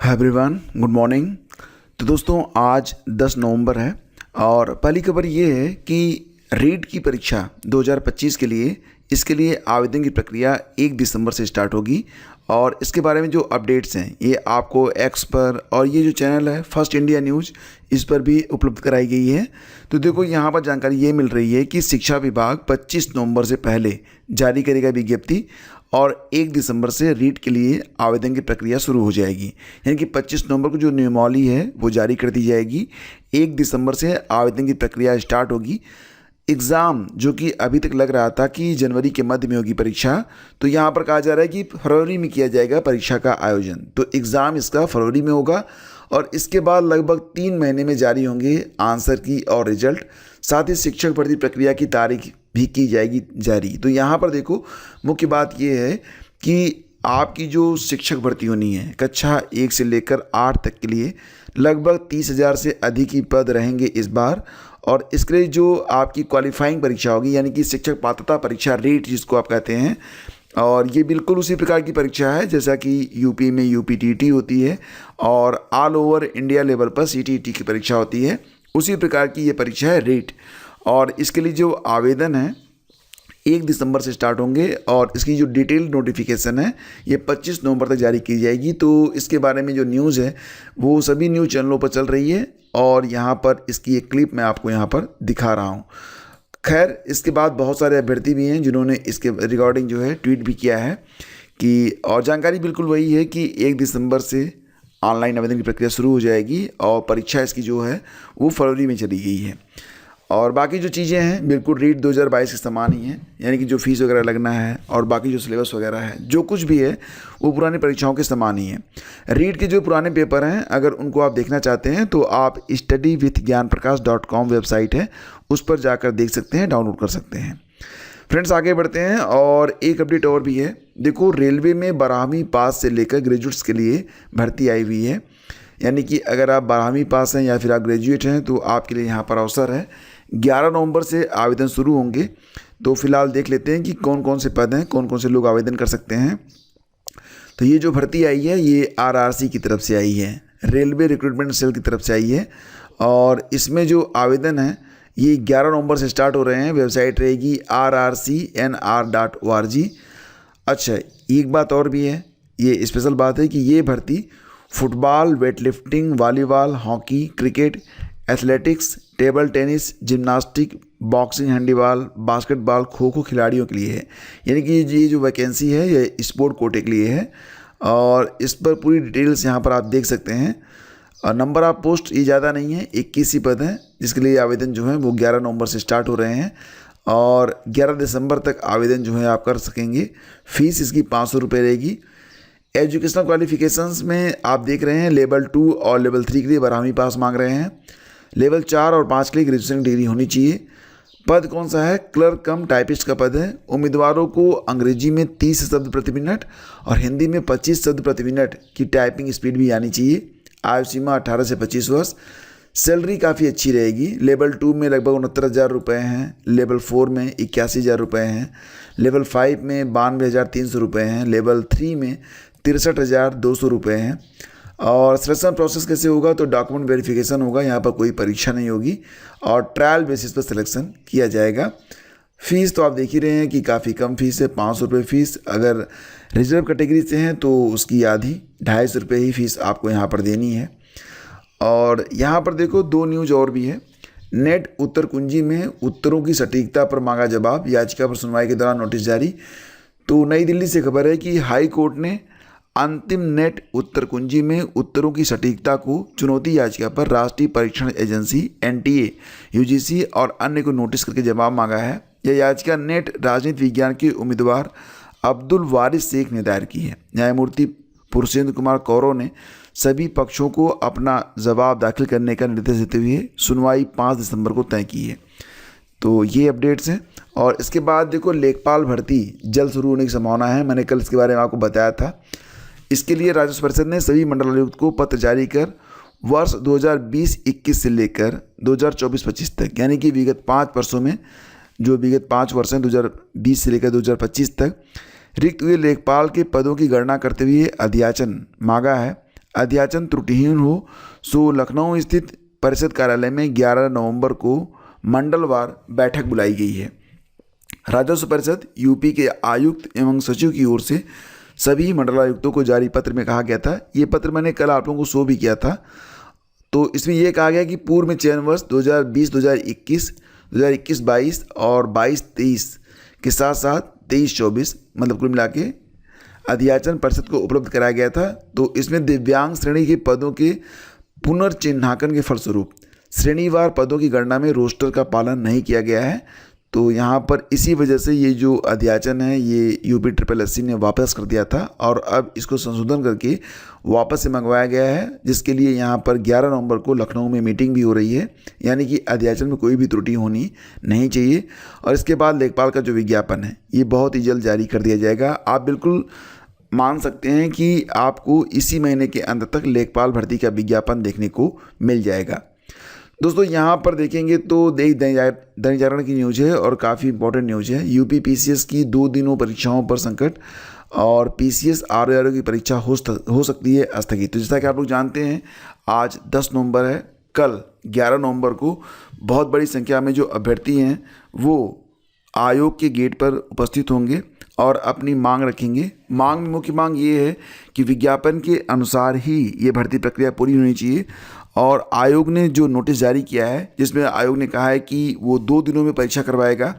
Hi everyone, good morning. तो दोस्तों आज 10 नवंबर है और पहली खबर ये है कि रीट की परीक्षा 2025 के लिए इसके लिए आवेदन की प्रक्रिया 1 दिसंबर से स्टार्ट होगी और इसके बारे में जो अपडेट्स हैं ये आपको एक्स पर और ये जो चैनल है फर्स्ट इंडिया न्यूज़ इस पर भी उपलब्ध कराई गई है। तो देखो यहाँ पर जानकारी ये मिल रही है कि शिक्षा विभाग 25 नवंबर से पहले जारी करेगा विज्ञप्ति और 1 दिसंबर से रीट के लिए आवेदन की प्रक्रिया शुरू हो जाएगी। यानी कि 25 नवंबर को जो नियमावली है वो जारी कर दी जाएगी, 1 दिसंबर से आवेदन की प्रक्रिया स्टार्ट होगी। एग्ज़ाम जो कि अभी तक लग रहा था कि जनवरी के मध्य में होगी परीक्षा, तो यहाँ पर कहा जा रहा है कि फरवरी में किया जाएगा परीक्षा का आयोजन। तो एग्ज़ाम इसका फरवरी में होगा और इसके बाद लगभग 3 महीने में जारी होंगे आंसर की और रिजल्ट। साथ ही शिक्षक भर्ती प्रक्रिया की तारीख भी की जाएगी जारी। तो यहाँ पर देखो मुख्य बात यह है कि आपकी जो शिक्षक भर्ती होनी है कक्षा 1 से लेकर 8 तक के लिए लगभग 30,000 से अधिक ही पद रहेंगे इस बार। और इसके लिए जो आपकी क्वालिफाइंग परीक्षा होगी यानी कि शिक्षक पात्रता परीक्षा रीट जिसको आप कहते हैं, और ये बिल्कुल उसी प्रकार की परीक्षा है जैसा कि यूपी में यूपीटीटी होती है और ऑल ओवर इंडिया लेवल पर सीटीईटी की परीक्षा होती है, उसी प्रकार की ये परीक्षा है रीट। और इसके लिए जो आवेदन है 1 दिसंबर से स्टार्ट होंगे और इसकी जो डिटेल नोटिफिकेशन है ये 25 नवंबर तक जारी की जाएगी। तो इसके बारे में जो न्यूज़ है वो सभी न्यूज़ चैनलों पर चल रही है और यहाँ पर इसकी एक क्लिप मैं आपको यहाँ पर दिखा रहा हूँ। खैर इसके बाद बहुत सारे अभ्यर्थी भी हैं जिन्होंने इसके रिगार्डिंग जो है ट्वीट भी किया है कि, और जानकारी बिल्कुल वही है कि 1 दिसंबर से ऑनलाइन आवेदन की प्रक्रिया शुरू हो जाएगी और परीक्षा इसकी जो है वो फरवरी में चली गई है। और बाकी जो चीज़ें हैं बिल्कुल रीट 2022 के समान ही हैं, यानी कि जो फीस वगैरह लगना है और बाकी जो सिलेबस वगैरह है जो कुछ भी है वो पुरानी परीक्षाओं के समान ही है। रीट के जो पुराने पेपर हैं अगर उनको आप देखना चाहते हैं तो आप studyvithgyanprakash.com वेबसाइट है उस पर जाकर देख सकते हैं, डाउनलोड कर सकते हैं। फ्रेंड्स आगे बढ़ते हैं और एक अपडेट और भी है। देखो रेलवे में 12वीं पास से लेकर ग्रेजुएट्स के लिए भर्ती आई हुई है, यानी कि अगर आप 12वीं पास हैं या फिर आप ग्रेजुएट हैं तो आपके लिए यहाँ पर अवसर है। 11 नवंबर से आवेदन शुरू होंगे। तो फिलहाल देख लेते हैं कि कौन कौन से पद हैं, कौन कौन से लोग आवेदन कर सकते हैं। तो ये जो भर्ती आई है ये आरआरसी की तरफ से आई है, रेलवे रिक्रूटमेंट सेल की तरफ से आई है और इसमें जो आवेदन है ये 11 नवंबर से स्टार्ट हो रहे हैं। वेबसाइट रहेगी rrcnr.org। अच्छा एक बात और भी है, ये स्पेशल बात है कि ये भर्ती football, weightlifting, volleyball, hockey, cricket, athletics, table tennis, gymnastic, boxing, handball, basketball, kho kho खिलाड़ियों के लिए है। यानी कि ये जो वैकेंसी है ये स्पोर्ट कोटे के लिए है और इस पर पूरी डिटेल्स यहाँ पर आप देख सकते हैं। और नंबर ऑफ पोस्ट ये ज़्यादा नहीं है, 21 ही पद हैं जिसके लिए आवेदन जो है वो 11 नवंबर से स्टार्ट हो रहे हैं और 11 दिसंबर तक आवेदन जो है आप कर सकेंगे। फ़ीस इसकी 500 रुपये रहेगी। एजुकेशनल क्वालिफिकेशंस में आप देख रहे हैं लेवल 2 और लेवल 3 के लिए 12वीं पास मांग रहे हैं। लेवल 4 और 5 के लिए ग्रेजुएशन डिग्री होनी चाहिए। पद कौन सा है? क्लर्क कम टाइपिस्ट का पद है। उम्मीदवारों को अंग्रेजी में 30 शब्द प्रति मिनट और हिंदी में 25 शब्द प्रति मिनट की टाइपिंग स्पीड भी आनी चाहिए। आयु सीमा 18 से 25 वर्ष। सैलरी काफ़ी अच्छी रहेगी। लेवल 2 में लगभग 69,000 रुपये हैं, लेवल 4 में 81,000 रुपये हैं, लेवल 5 में 92,300 रुपये हैं, लेवल 3 में 63,200 रुपये हैं। और सिलेक्शन प्रोसेस कैसे होगा? तो डॉक्यूमेंट वेरिफिकेशन होगा, यहाँ पर कोई परीक्षा नहीं होगी और ट्रायल बेसिस पर सिलेक्शन किया जाएगा। फ़ीस तो आप देख ही रहे हैं कि काफ़ी कम फीस है, 500 रुपये फ़ीस। अगर रिजर्व कैटेगरी से हैं तो उसकी आधी 250 रुपये ही फ़ीस आपको यहाँ पर देनी है। और यहाँ पर देखो 2 न्यूज़ और भी है। नेट उत्तर कुंजी में उत्तरों की सटीकता पर मांगा जवाब, याचिका पर सुनवाई के दौरान नोटिस जारी। तो नई दिल्ली से खबर है कि हाई कोर्ट ने अंतिम नेट उत्तर कुंजी में उत्तरों की सटीकता को चुनौती याचिका पर राष्ट्रीय परीक्षण एजेंसी एनटीए, यूजीसी और अन्य को नोटिस करके जवाब मांगा है। यह याचिका नेट राजनीति विज्ञान के उम्मीदवार अब्दुल वारिस शेख ने दायर की है। न्यायमूर्ति पुरुषेंद्र कुमार कौरव ने सभी पक्षों को अपना जवाब दाखिल करने का निर्देश देते हुए सुनवाई 5 दिसंबर को तय की है। तो ये अपडेट्स हैं। और इसके बाद देखो लेखपाल भर्ती जल्द शुरू होने की संभावना है। मैंने कल इसके बारे में आपको बताया था। इसके लिए राजस्व परिषद ने सभी मंडलायुक्त को पत्र जारी कर वर्ष 2020-21 से लेकर 2024-25 तक, यानी कि विगत 5 वर्षों में जो विगत 5 वर्ष हैं 2020 से लेकर 2025 तक रिक्त हुए लेखपाल के पदों की गणना करते हुए अध्याचन मांगा है। अध्याचन त्रुटिहीन हो सो लखनऊ स्थित परिषद कार्यालय में 11 नवंबर को मंडलवार बैठक बुलाई गई है। राजस्व परिषद यूपी के आयुक्त एवं सचिव की ओर से सभी मंडलायुक्तों को जारी पत्र में कहा गया था, ये पत्र मैंने कल आप लोगों को शो भी किया था। तो इसमें यह कहा गया कि पूर्व में चयन वर्ष 2020-2021, 2021-22 और 22-23 के साथ साथ 23-24 मतलब कुल मिला के अध्याचन परिषद को उपलब्ध कराया गया था। तो इसमें दिव्यांग श्रेणी के पदों के पुनर्चिन्हांकन के फलस्वरूप श्रेणीवार पदों की गणना में रोस्टर का पालन नहीं किया गया है। तो यहाँ पर इसी वजह से ये जो अध्याचन है ये यूपी SSSC ने वापस कर दिया था और अब इसको संशोधन करके वापस से मंगवाया गया है, जिसके लिए यहाँ पर 11 नवंबर को लखनऊ में मीटिंग भी हो रही है। यानी कि अध्याचन में कोई भी त्रुटि होनी नहीं चाहिए। और इसके बाद लेखपाल का जो विज्ञापन है ये बहुत ही जल्द जारी कर दिया जाएगा। आप बिल्कुल मान सकते हैं कि आपको इसी महीने के अंत तक लेखपाल भर्ती का विज्ञापन देखने को मिल जाएगा। दोस्तों यहाँ पर देखेंगे तो दैनिक जागरण की न्यूज़ है और काफ़ी इंपॉर्टेंट न्यूज़ है। यूपी PCS की 2 दिनों परीक्षाओं पर संकट और PCS RO की परीक्षा हो सकती है स्थगित। तो जैसा कि आप लोग जानते हैं आज 10 नवंबर है, कल 11 नवंबर को बहुत बड़ी संख्या में जो अभ्यर्थी हैं वो आयोग के गेट पर उपस्थित होंगे और अपनी मांग रखेंगे। मांग में मुख्य मांग ये है कि विज्ञापन के अनुसार ही ये भर्ती प्रक्रिया पूरी होनी चाहिए। और आयोग ने जो नोटिस जारी किया है जिसमें आयोग ने कहा है कि वो 2 दिनों में परीक्षा करवाएगा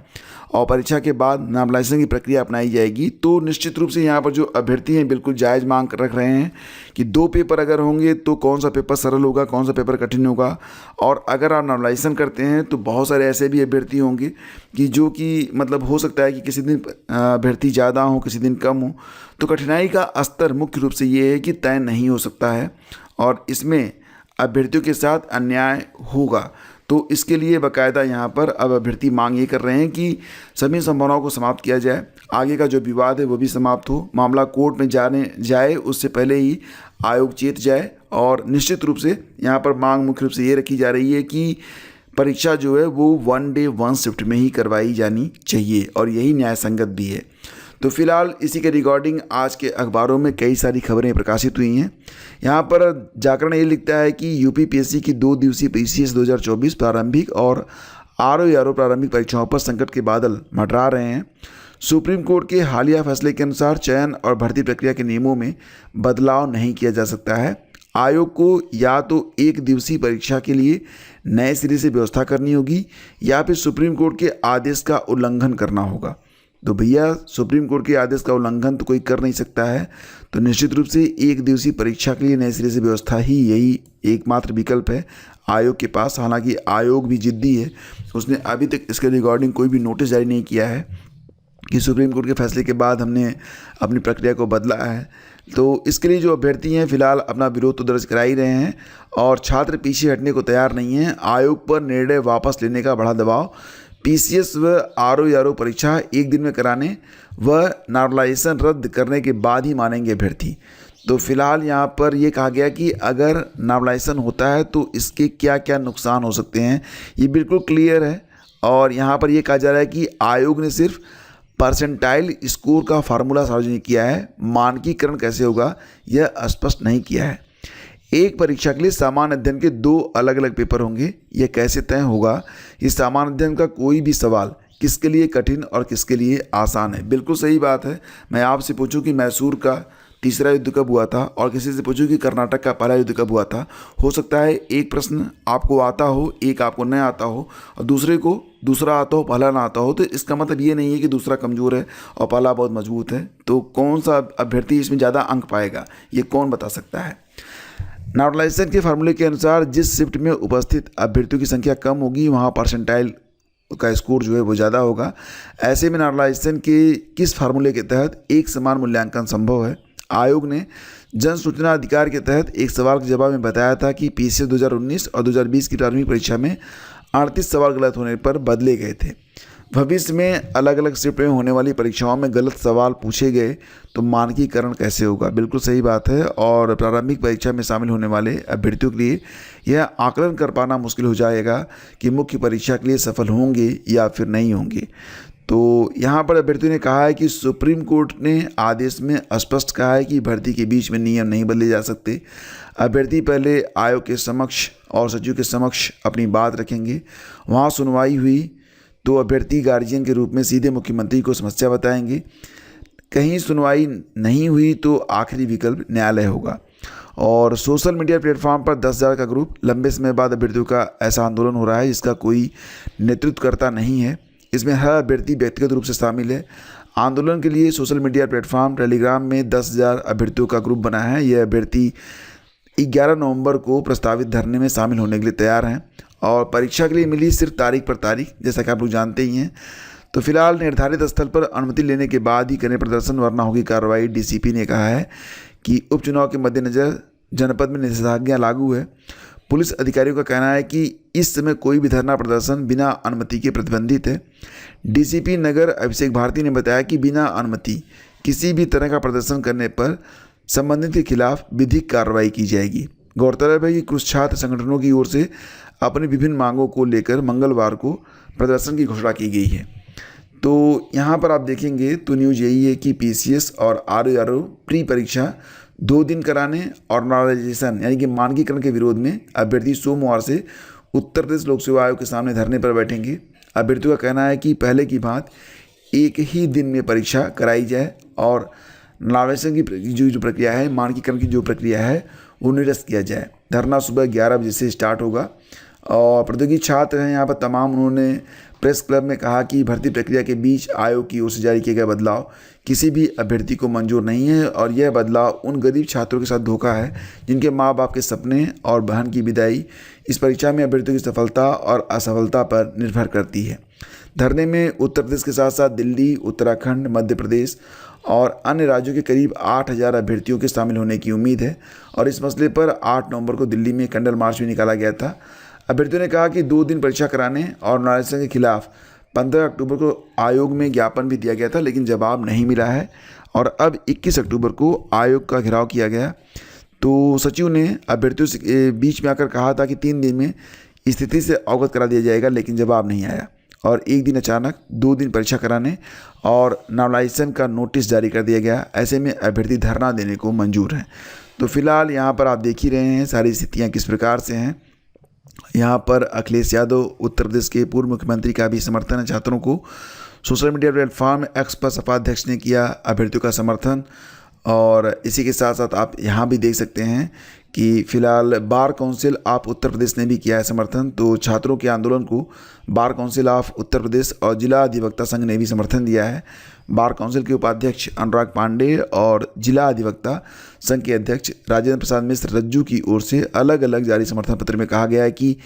और परीक्षा के बाद नामांकन की प्रक्रिया अपनाई जाएगी। तो निश्चित रूप से यहाँ पर जो अभ्यर्थी हैं बिल्कुल जायज़ मांग रख रहे हैं कि 2 पेपर अगर होंगे तो कौन सा पेपर सरल होगा, कौन सा पेपर कठिन होगा। और अगर आप नामांकन करते हैं तो बहुत सारे ऐसे भी अभ्यर्थी होंगे कि जो कि मतलब हो सकता है कि किसी दिन अभ्यर्थी ज़्यादा हो, किसी दिन कम हो। तो कठिनाई का स्तर मुख्य रूप से ये है कि तय नहीं हो सकता है और इसमें अभ्यर्थियों के साथ अन्याय होगा। तो इसके लिए बाकायदा यहाँ पर अब अभ्यर्थी मांग ये कर रहे हैं कि सभी संभावनाओं को समाप्त किया जाए, आगे का जो विवाद है वो भी समाप्त हो, मामला कोर्ट में जाए उससे पहले ही आयोग चेत जाए। और निश्चित रूप से यहाँ पर मांग मुख्य रूप से ये रखी जा रही है कि परीक्षा जो है वो 1 डे 1 शिफ्ट में ही करवाई जानी चाहिए और यही न्याय संगत भी है। तो फिलहाल इसी के रिगार्डिंग आज के अखबारों में कई सारी खबरें प्रकाशित हुई हैं। यहाँ पर जागरण ये लिखता है कि यूपी PSC की 2 दिवसीय PCS 2024 प्रारंभिक और RO प्रारंभिक परीक्षाओं पर संकट के बादल मंडरा रहे हैं। सुप्रीम कोर्ट के हालिया फैसले के अनुसार चयन और भर्ती प्रक्रिया के नियमों में बदलाव नहीं किया जा सकता है। आयोग को या तो 1 दिवसीय परीक्षा के लिए नए सिरे से व्यवस्था करनी होगी या फिर सुप्रीम कोर्ट के आदेश का उल्लंघन करना होगा। तो भैया सुप्रीम कोर्ट के आदेश का उल्लंघन तो कोई कर नहीं सकता है, तो निश्चित रूप से 1 दिवसीय परीक्षा के लिए नए सिरे से व्यवस्था ही यही एकमात्र विकल्प है आयोग के पास। हालांकि आयोग भी जिद्दी है, उसने अभी तक इसके रिगार्डिंग कोई भी नोटिस जारी नहीं किया है कि सुप्रीम कोर्ट के फैसले के बाद हमने अपनी प्रक्रिया को बदला है। तो इसके लिए जो अभ्यर्थी हैं फिलहाल अपना विरोध तो दर्ज करा ही रहे हैं और छात्र पीछे हटने को तैयार नहीं हैं। आयोग पर निर्णय वापस लेने का बड़ा दबाव, PCS व RO परीक्षा 1 दिन में कराने व नॉर्मलाइजेशन रद्द करने के बाद ही मानेंगे अभ्यर्थी। तो फिलहाल यहाँ पर ये कहा गया कि अगर नॉर्मलाइजेशन होता है तो इसके क्या क्या नुकसान हो सकते हैं ये बिल्कुल क्लियर है। और यहाँ पर ये कहा जा रहा है कि आयोग ने सिर्फ परसेंटाइल स्कोर का फार्मूला सार्वजनिक किया है, मानकीकरण कैसे होगा यह स्पष्ट नहीं किया है। एक परीक्षा के लिए सामान्य अध्ययन के 2 अलग अलग पेपर होंगे, यह कैसे तय होगा। इस सामान्य अध्ययन का कोई भी सवाल किसके लिए कठिन और किसके लिए आसान है। बिल्कुल सही बात है। मैं आपसे पूछूं कि मैसूर का तीसरा युद्ध कब हुआ था और किसी से पूछूं कि कर्नाटक का पहला युद्ध कब हुआ था, हो सकता है एक प्रश्न आपको आता हो, एक आपको नहीं आता हो और दूसरे को दूसरा आता हो, पहला ना आता हो। तो इसका मतलब ये नहीं है कि दूसरा कमज़ोर है और पहला बहुत मजबूत है। तो कौन सा अभ्यर्थी इसमें ज़्यादा अंक पाएगा ये कौन बता सकता है। नॉर्मलाइजेशन के फार्मूले के अनुसार जिस शिफ्ट में उपस्थित अभ्यर्थियों की संख्या कम होगी वहाँ परसेंटाइल का स्कोर जो है वो ज़्यादा होगा। ऐसे में नॉर्मलाइजेशन के किस फार्मूले के तहत एक समान मूल्यांकन संभव है। आयोग ने जन सूचना अधिकार के तहत एक सवाल के जवाब में बताया था कि PCS 2019 और 2020 की प्रारंभिक परीक्षा में 38 सवाल गलत होने पर बदले गए थे। भविष्य में अलग अलग शिफ्ट में होने वाली परीक्षाओं में गलत सवाल पूछे गए तो मानकीकरण कैसे होगा। बिल्कुल सही बात है। और प्रारंभिक परीक्षा में शामिल होने वाले अभ्यर्थियों के लिए यह आकलन कर पाना मुश्किल हो जाएगा कि मुख्य परीक्षा के लिए सफल होंगे या फिर नहीं होंगे। तो यहाँ पर अभ्यर्थियों ने कहा है कि सुप्रीम कोर्ट ने आदेश में स्पष्ट कहा है कि भर्ती के बीच में नियम नहीं बदले जा सकते। अभ्यर्थी पहले आयोग के समक्ष और सचिव के समक्ष अपनी बात रखेंगे। वहाँ सुनवाई हुई तो अभ्यर्थी गार्जियन के रूप में सीधे मुख्यमंत्री को समस्या बताएंगे। कहीं सुनवाई नहीं हुई तो आखिरी विकल्प न्यायालय होगा। और सोशल मीडिया प्लेटफॉर्म पर 10,000 का ग्रुप, लंबे समय बाद अभ्यर्थियों का ऐसा आंदोलन हो रहा है जिसका कोई नेतृत्वकर्ता नहीं है। इसमें हर अभ्यर्थी व्यक्तिगत रूप से शामिल है। आंदोलन के लिए सोशल मीडिया प्लेटफॉर्म टेलीग्राम में 10,000 अभ्यर्थियों का ग्रुप बना है। यह अभ्यर्थी 11 नवंबर को प्रस्तावित धरने में शामिल होने के लिए तैयार हैं और परीक्षा के लिए मिली सिर्फ तारीख पर तारीख, जैसा कि आप लोग जानते ही हैं। तो फिलहाल निर्धारित स्थल पर अनुमति लेने के बाद ही करें प्रदर्शन, वरना होगी कार्रवाई। डीसीपी ने कहा है कि उपचुनाव के मद्देनज़र जनपद में निषेधाज्ञा लागू है। पुलिस अधिकारियों का कहना है कि इस समय कोई भी धरना प्रदर्शन बिना अनुमति के प्रतिबंधित है। डीसीपी नगर अभिषेक भारती ने बताया कि बिना अनुमति किसी भी तरह का प्रदर्शन करने पर संबंधित के खिलाफ विधिक कार्रवाई की जाएगी। गौरतलब है कि कुछ छात्र संगठनों की ओर से अपनी विभिन्न मांगों को लेकर मंगलवार को प्रदर्शन की घोषणा की गई है। तो यहाँ पर आप देखेंगे तो न्यूज़ यही है कि पीसीएस और आरओ प्री परीक्षा 2 दिन कराने और नॉर्मलाइजेशन यानी कि मानकीकरण के विरोध में अभ्यर्थी सोमवार से उत्तर प्रदेश लोक सेवा आयोग के सामने धरने पर बैठेंगे। अभ्यर्थियों का कहना है कि पहले की बात एक ही दिन में परीक्षा कराई जाए और नॉर्मलाइजेशन की जो प्रक्रिया है, मानकीकरण की जो प्रक्रिया है, वो निरस्त किया जाए। धरना सुबह 11 बजे से स्टार्ट होगा और प्रतियोगी छात्र हैं यहाँ पर तमाम। उन्होंने प्रेस क्लब में कहा कि भर्ती प्रक्रिया के बीच आयोग की ओर से जारी किए गए बदलाव किसी भी अभ्यर्थी को मंजूर नहीं है और यह बदलाव उन गरीब छात्रों के साथ धोखा है जिनके माँ बाप के सपने और बहन की विदाई इस परीक्षा में अभ्यर्थियों की सफलता और असफलता पर निर्भर करती है। धरने में उत्तर प्रदेश के साथ साथ दिल्ली, उत्तराखंड, मध्य प्रदेश और अन्य राज्यों के करीब 8,000 अभ्यर्थियों के शामिल होने की उम्मीद है और इस मसले पर 8 नवंबर को दिल्ली में कैंडल मार्च भी निकाला गया था। अभ्यर्थियों ने कहा कि 2 दिन परीक्षा कराने और नॉर्मलाइजेशन के खिलाफ 15 अक्टूबर को आयोग में ज्ञापन भी दिया गया था, लेकिन जवाब नहीं मिला है और अब 21 अक्टूबर को आयोग का घेराव किया गया। तो सचिव ने अभ्यर्थियों से बीच में आकर कहा था कि 3 दिन में स्थिति से अवगत करा दिया जाएगा, लेकिन जवाब नहीं आया और एक दिन अचानक 2 दिन परीक्षा कराने और नॉर्मलाइजेशन का नोटिस जारी कर दिया गया। ऐसे में अभ्यर्थी धरना देने को मंजूर हैं। तो फिलहाल यहाँ पर आप देख ही रहे हैं सारी स्थितियाँ किस प्रकार से हैं। यहाँ पर अखिलेश यादव उत्तर प्रदेश के पूर्व मुख्यमंत्री का भी समर्थन है छात्रों को। सोशल मीडिया प्लेटफॉर्म एक्स पर सपा अध्यक्ष ने किया अभ्यर्थियों का समर्थन और इसी के साथ साथ आप यहाँ भी देख सकते हैं कि फिलहाल bar council of Uttar Pradesh ने भी किया है समर्थन। तो छात्रों के आंदोलन को bar council of Uttar Pradesh और जिला अधिवक्ता संघ ने भी समर्थन दिया है। बार काउंसिल के उपाध्यक्ष अनुराग पांडे और जिला अधिवक्ता संघ के अध्यक्ष राजेंद्र प्रसाद मिश्र रज्जू की ओर से अलग अलग जारी समर्थन पत्र में कहा गया है कि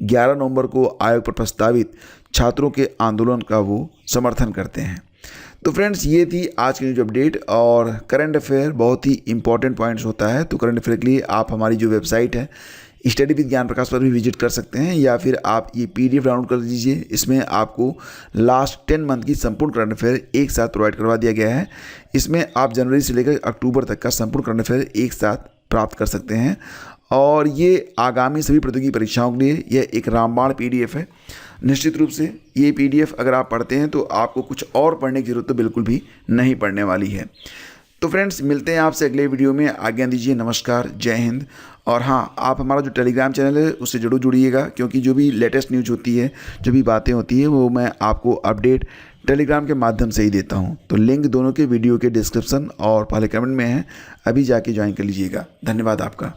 11 नवंबर को आयोग पर प्रस्तावित छात्रों के आंदोलन का वो समर्थन करते हैं। तो फ्रेंड्स, ये थी आज की न्यूज अपडेट और करंट अफेयर बहुत ही इंपॉर्टेंट पॉइंट्स होता है। तो करंट अफेयर के लिए आप हमारी जो वेबसाइट है स्टडी विद ज्ञान प्रकाश पर भी विजिट कर सकते हैं या फिर आप ये PDF डाउनलोड कर लीजिए। इसमें आपको लास्ट 10 मंथ की संपूर्ण करंट अफेयर एक साथ प्रोवाइड करवा दिया गया है। इसमें आप जनवरी से लेकर अक्टूबर तक का संपूर्ण करंट अफेयर एक साथ प्राप्त कर सकते हैं और ये आगामी सभी प्रतियोगी परीक्षाओं के लिए यह एक रामबाण PDF है। निश्चित रूप से ये PDF अगर आप पढ़ते हैं तो आपको कुछ और पढ़ने की ज़रूरत तो बिल्कुल भी नहीं पड़ने वाली है। तो फ्रेंड्स, मिलते हैं आपसे अगले वीडियो में। आज्ञा दीजिए, नमस्कार, जय हिंद। और हाँ, आप हमारा जो टेलीग्राम चैनल है उससे जरूर जुड़िएगा क्योंकि जो भी लेटेस्ट न्यूज़ होती है, जो भी बातें होती है, वो मैं आपको अपडेट टेलीग्राम के माध्यम से ही देता हूँ। तो लिंक दोनों के वीडियो के डिस्क्रिप्शन और पहले कमेंट में है, अभी जाके ज्वाइन कर लीजिएगा। धन्यवाद आपका।